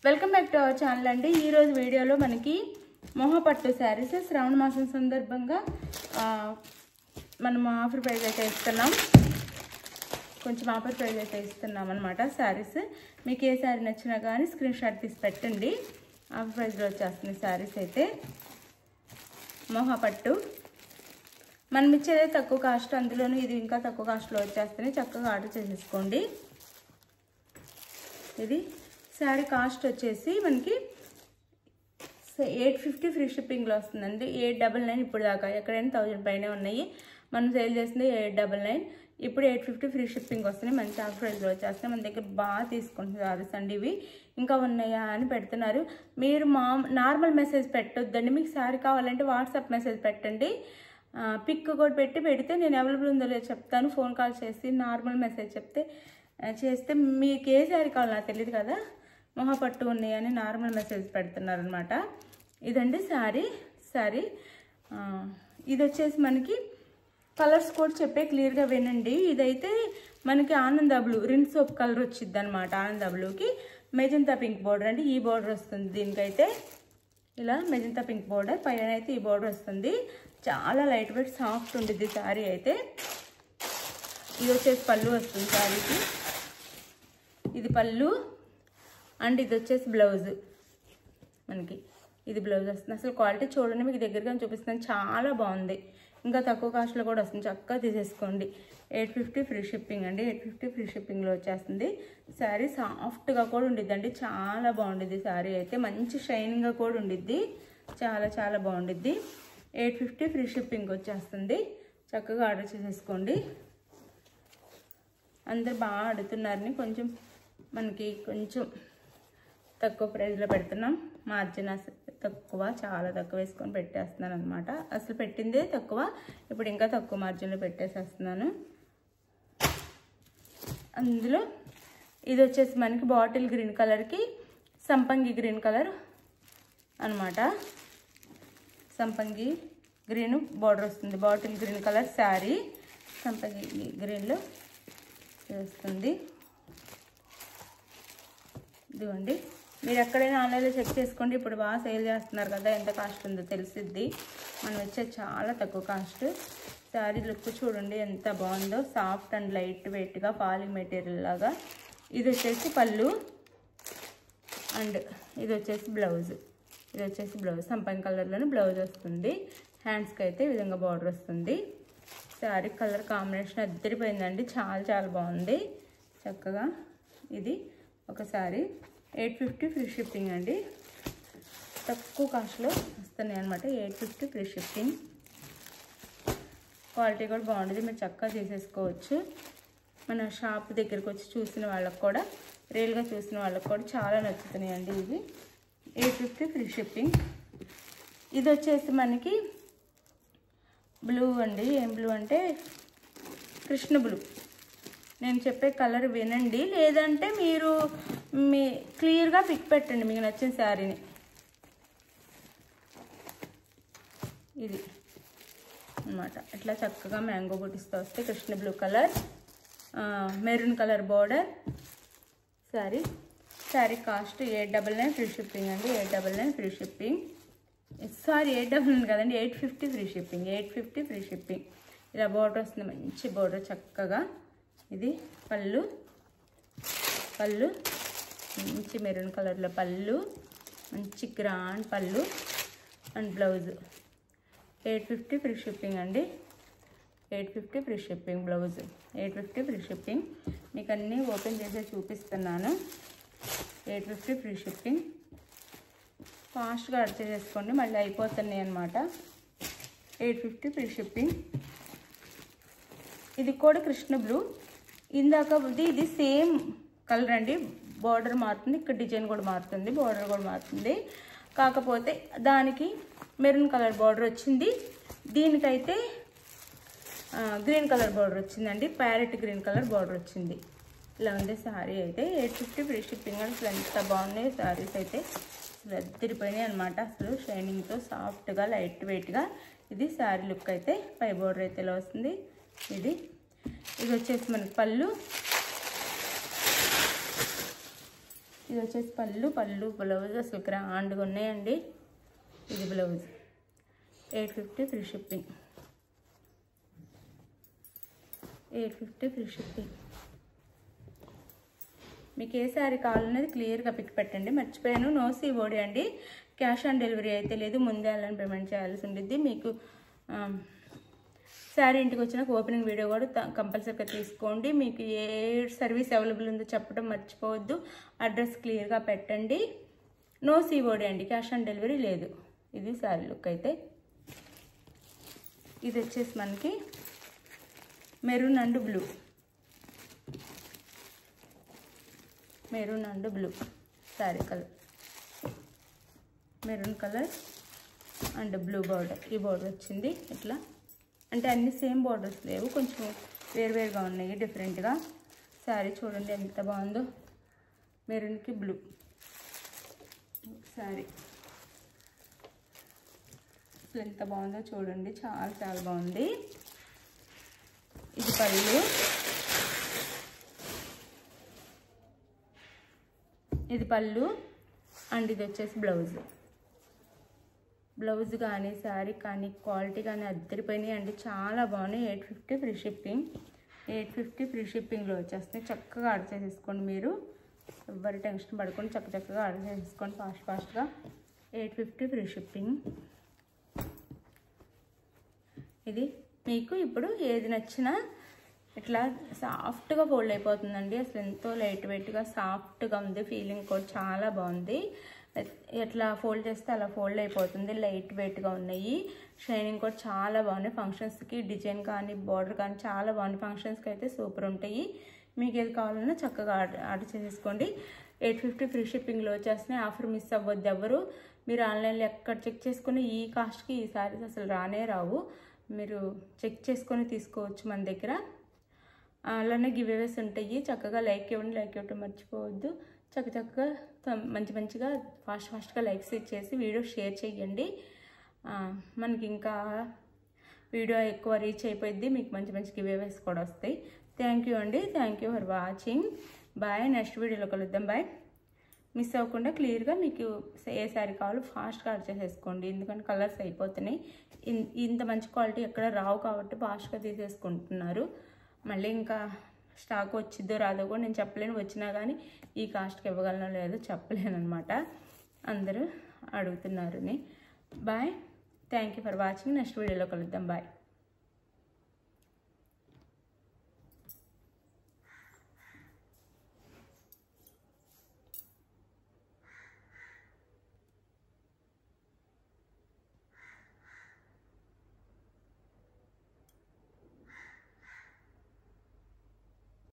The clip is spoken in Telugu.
Welcome back to our channel అండి. ఈరోజు వీడియోలో మనకి మొహపట్టు శారీస్ శ్రావణ మాసం సందర్భంగా మనం ఆఫర్ ప్రైస్ అయితే ఇస్తున్నాం. కొంచెం ఆఫర్ ప్రైస్ అయితే ఇస్తున్నాం అనమాట. శారీస్ మీకు ఏ శారీ నచ్చినా కానీ స్క్రీన్ షాట్ తీసి పెట్టండి. ఆఫర్ ప్రైస్లో వచ్చేస్తుంది శారీస్ అయితే. మొహపట్టు మనం ఇచ్చేదే తక్కువ కాస్ట్, అందులోనూ ఇది ఇంకా తక్కువ కాస్ట్లో వచ్చేస్తుంది. చక్కగా ఆర్డర్ చేసేసుకోండి. ఇది శారీ కాస్ట్ వచ్చేసి మనకి 850 ఫ్రీ షిప్పింగ్లో వస్తుందండి. 899 ఇప్పుడు దాకా ఎక్కడైనా 1000 పైనే ఉన్నాయి. మనం సేల్ చేసింది 899. ఇప్పుడు 850 ఫ్రీ షిప్పింగ్ వస్తున్నాయి. మంచి ఆఫర్ ప్రైస్లో వచ్చేస్తున్నాయి. మన దగ్గర బాగా తీసుకుంటున్నారు అండి. ఇవి ఇంకా ఉన్నాయా అని పెడుతున్నారు. మీరు నార్మల్ మెసేజ్ పెట్టొద్దండి. మీకు శారీ కావాలంటే వాట్సాప్ మెసేజ్ పెట్టండి. పిక్ కూడా పెడితే నేను అవైలబుల్ ఉందో లేదో చెప్తాను. ఫోన్ కాల్ చేసి నార్మల్ మెసేజ్ చేస్తే మీకు ఏ శారీ కావాలో నాకు తెలియదు కదా, మొహపట్టు ఉన్నాయని నార్మల్ మెసేజ్ పెడుతున్నారనమాట. ఇదండి శారీ. ఇది వచ్చేసి మనకి కలర్స్ కూడా చెప్పే క్లియర్గా వినండి. ఇదైతే మనకి ఆనంద బ్లూ రిన్ సోప్ కలర్ వచ్చింది అనమాట. ఆనంద బ్లూకి మెజంతా పింక్ బోర్డర్ అండి. ఈ బోర్డర్ వస్తుంది దీనికైతే. ఇలా మెజంతా పింక్ బోర్డర్, పైన అయితే ఈ బోర్డర్ వస్తుంది. చాలా లైట్ వెయిట్ సాఫ్ట్ ఉంటుంది శారీ అయితే. ఇది వచ్చేసి పళ్ళు వస్తుంది శారీకి. ఇది పళ్ళు అండ్ ఇది వచ్చేసి బ్లౌజ్. మనకి ఇది బ్లౌజ్ వస్తుంది. అసలు క్వాలిటీ చూడండి, మీకు దగ్గరగా చూపిస్తాను. చాలా బాగుంది. ఇంకా తక్కువ కాస్ట్లో కూడా వస్తుంది. చక్కగా తీసేసుకోండి. 850 ఫ్రీ షిప్పింగ్ అండి. 850 ఫ్రీ షిప్పింగ్లో వచ్చేస్తుంది. శారీ సాఫ్ట్గా కూడా ఉండిద్దండి. చాలా బాగుండిద్ది శారీ అయితే. మంచి షైనింగ్గా కూడా ఉండిద్ది. చాలా చాలా బాగుండిద్ది. 850 ఫ్రీ షిప్పింగ్ వచ్చేస్తుంది. చక్కగా ఆర్డర్ చేసేసుకోండి. అందరు బాగా అడుగుతున్నారని మనకి కొంచెం తక్కువ ప్రైస్లో పెడుతున్నాం. మార్జిన్ తక్కువ, చాలా తక్కువ వేసుకొని పెట్టేస్తున్నాను అనమాట. అసలు పెట్టిందే తక్కువ, ఇప్పుడు ఇంకా తక్కువ మార్జిన్లో పెట్టేసేస్తున్నాను. అందులో ఇది వచ్చేసి మనకి బాటిల్ గ్రీన్ కలర్కి సంపంగి గ్రీన్ కలర్ అనమాట. సంపంగి గ్రీన్ బార్డర్ వస్తుంది. బాటిల్ గ్రీన్ కలర్ శారీ సంపంగి గ్రీన్లో వస్తుంది. ఇదిగోండి, మీరు ఎక్కడైనా ఆన్లైన్లో చెక్ చేసుకోండి. ఇప్పుడు బాగా సేల్ చేస్తున్నారు కదా, ఎంత కాస్ట్ ఉందో తెలిసిద్ది. మనం వచ్చే చాలా తక్కువ కాస్ట్. శారీ లుక్ చూడండి ఎంత బాగుందో. సాఫ్ట్ అండ్ లైట్ వెయిట్గా ఫాలింగ్ మెటీరియల్ లాగా. ఇది వచ్చేసి పళ్ళు అండ్ ఇది వచ్చేసి బ్లౌజ్. సంపంగి కలర్లోనే బ్లౌజ్ వస్తుంది. హ్యాండ్స్కి అయితే ఈ విధంగా బార్డర్ వస్తుంది. శారీ కలర్ కాంబినేషన్ అద్దరిపోయిందండి. చాలా చాలా బాగుంది. చక్కగా ఇది ఒక శారీ. 850 ఫ్రీ షిప్పింగ్ అండి. తక్కువ కాస్ట్లో వస్తున్నాయి అనమాట. 850 ఫ్రీ షిప్పింగ్. క్వాలిటీ కూడా బాగుంటుంది. మీరు చక్కగా చేసేసుకోవచ్చు. మన షాప్ దగ్గరికి వచ్చి చూసిన వాళ్ళకి కూడా, రియల్గా చూసిన వాళ్ళకి కూడా చాలా నచ్చుతున్నాయి అండి ఇవి. 850 ఫ్రీ షిప్పింగ్. ఇది వచ్చేసి మనకి బ్లూ అండి. ఏం బ్లూ అంటే కృష్ణ బ్లూ. నేను చెప్పే కలర్ వినండి, లేదంటే మీరు క్లియర్గా పిక్ పెట్టండి మీకు నచ్చిన శారీని. ఇది అన్నమాట. ఇట్లా చక్కగా మ్యాంగో బుటీస్తో వస్తే Krishna blue colour, maroon colour border sari cost 899 free shipping అండి. 899 ఫ్రీ షిప్పింగ్. సారీ 899 కదండి, 850 ఫ్రీ షిప్పింగ్. 850 free shipping. ఇలా బోర్డర్ వస్తుంది, మంచి బోర్డర్ చక్కగా. ఇది పళ్ళు మంచి మెరూన్ కలర్లో పళ్ళు, మంచి గ్రాండ్ పళ్ళు అండ్ బ్లౌజ్. 850 ఫ్రీ షిప్పింగ్ అండి. 850 free shipping. Blouse 850 free shipping. మీకు అన్నీ ఓపెన్ చేసి చూపిస్తున్నాను. 850 ఫ్రీ షిప్పింగ్. ఫాస్ట్గా అర్చ్ చేసుకోండి, మళ్ళీ అయిపోతున్నాయి అనమాట. 850 ఫ్రీ షిప్పింగ్. ఇది కూడా కృష్ణ బ్లూ. ఇందాక ఇది సేమ్ కలర్ అండి. బార్డర్ మారుతుంది, ఇక్కడ డిజైన్ కూడా మారుతుంది, బార్డర్ కూడా మారుతుంది. కాకపోతే దానికి మెరూన్ కలర్ బార్డర్ వచ్చింది, దీనికైతే గ్రీన్ కలర్ బార్డర్ వచ్చిందండి. ప్యారెట్ గ్రీన్ కలర్ బార్డర్ వచ్చింది. ఇలా ఉంది శారీ అయితే. 850 ఫ్రీ షిప్పింగ్. అసలు ఎంత బాగున్నాయి శారీస్ అయితే. అసలు అద్దరిపోయినాయి అనమాట. అసలు షైనింగ్తో సాఫ్ట్గా లైట్ వెయిట్గా. ఇది శారీ లుక్ అయితే. పై బార్డర్ అయితే ఇలా వస్తుంది. ఇది వచ్చేసి మనకి పళ్ళు. ఇది వచ్చేసి పళ్ళు బ్లౌజ్ అసలు గ్రాండ్గా ఉన్నాయండి. ఇది blouse 850 free shipping. 850 free shipping. మీకు ఏ శారీ కావాలనేది క్లియర్గా పిక్ పెట్టండి. మర్చిపోయాను, నో COD అండి. క్యాష్ ఆన్ డెలివరీ అయితే లేదు, ముందే ఆన్లైన్ పేమెంట్ చేయాల్సి ఉంటుంది. మీకు శారీ ఇంటికి వచ్చినాక ఓపెనింగ్ వీడియో కూడా కంపల్సరీగా తీసుకోండి. మీకు ఏ సర్వీస్ అవైలబుల్ ఉందో చెప్పడం మర్చిపోవద్దు. అడ్రస్ క్లియర్గా పెట్టండి. నో COD అండి, క్యాష్ ఆన్ డెలివరీ లేదు. ఇది శారీ లుక్ అయితే. ఇది వచ్చేసి మనకి maroon and blue, maroon and blue sari colour. Maroon colour and blue border. ఈ బార్డర్ వచ్చింది ఇట్లా, అంటే అన్ని సేమ్ బార్డర్స్ లేవు, కొంచెం వేరువేరుగా ఉన్నాయి డిఫరెంట్గా. శారీ చూడండి ఎంత బాగుందో, మెరూన్కి బ్లూ శారీ అసలు ఎంత బాగుందో చూడండి, చాలా చాలా బాగుంది. ఇది పళ్ళు, ఇది పళ్ళు అండ్ ఇది వచ్చేసి బ్లౌజ్. బ్లౌజ్ కానీ శారీ కానీ క్వాలిటీ కానీ అద్దరిపోయినాయి అండి, చాలా బాగున్నాయి. 850 ఫ్రీ షిప్పింగ్. 850 ఫ్రీ షిప్పింగ్లో వచ్చేస్తాయి. చక్కగా ఆర్డర్ చేసేసుకోండి. మీరు ఎవరి టెన్షన్ పడుకొని చక్కగా ఆర్డర్ చేసేసుకోండి ఫాస్ట్గా. 850 ఫ్రీ షిప్పింగ్. ఇది మీకు ఇప్పుడు ఏది నచ్చినా ఇట్లా సాఫ్ట్గా ఫోల్డ్ అయిపోతుందండి. అసలు ఎంతో లైట్ వెయిట్గా సాఫ్ట్గా ఉంది. ఫీలింగ్ కూడా చాలా బాగుంది. ఎట్లా ఫోల్డ్ చేస్తే అలా ఫోల్డ్ అయిపోతుంది. లైట్ వెయిట్గా ఉన్నాయి. షైనింగ్ కూడా చాలా బాగున్నాయి. ఫంక్షన్స్కి డిజైన్ కానీ బార్డర్ కానీ చాలా బాగుంది. ఫంక్షన్స్కి అయితే సూపర్ ఉంటాయి. మీకు ఏది కావాలన్నా చక్కగా ఆర్డర్ చేసేసుకోండి. 850 ఫ్రీ షిప్పింగ్లో వచ్చేస్తున్నాయి. ఆఫర్ మిస్ అవ్వద్దు ఎవరు. మీరు ఆన్లైన్లో ఎక్కడ చెక్ చేసుకుని ఈ కాస్ట్కి ఈ శారీస్ అసలు రానే రావు. మీరు చెక్ చేసుకొని తీసుకోవచ్చు మన దగ్గర. అలానే గివ్అవేస్ ఉంటాయి. చక్కగా లైక్ ఇవ్వండి, లైక్ ఇవ్వడం మర్చిపోవద్దు. చక్కగా మంచిగా ఫాస్ట్గా లైక్స్ ఇచ్చేసి వీడియో షేర్ చేయండి. మనకి ఇంకా వీడియో ఎక్కువ రీచ్ అయిపోయింది. మీకు మంచి గివ్అవేస్ కూడా వస్తాయి. థ్యాంక్ యూ అండి. Thank you for watching. Bye. Next వీడియోలో కలుద్దాం. బాయ్. మిస్ అవ్వకుండా క్లియర్గా మీకు ఏ శారీ కావాలో ఫాస్ట్గా ఆర్డర్ చేసేసుకోండి. ఎందుకంటే కలర్స్ అయిపోతున్నాయి. ఇంత మంచి క్వాలిటీ ఎక్కడ రావు కాబట్టి ఫాస్ట్గా తీసేసుకుంటున్నారు. మళ్ళీ ఇంకా స్టాక్ వచ్చిద్దో రాదో కూడా నేను చెప్పలేను. వచ్చినా కానీ ఈ కాస్ట్కి ఇవ్వగలనో లేదో చెప్పలేను అనమాట. అందరూ అడుగుతున్నారని. Bye. Thank you for watching. Next వీడియోలో కలుద్దాం. బాయ్.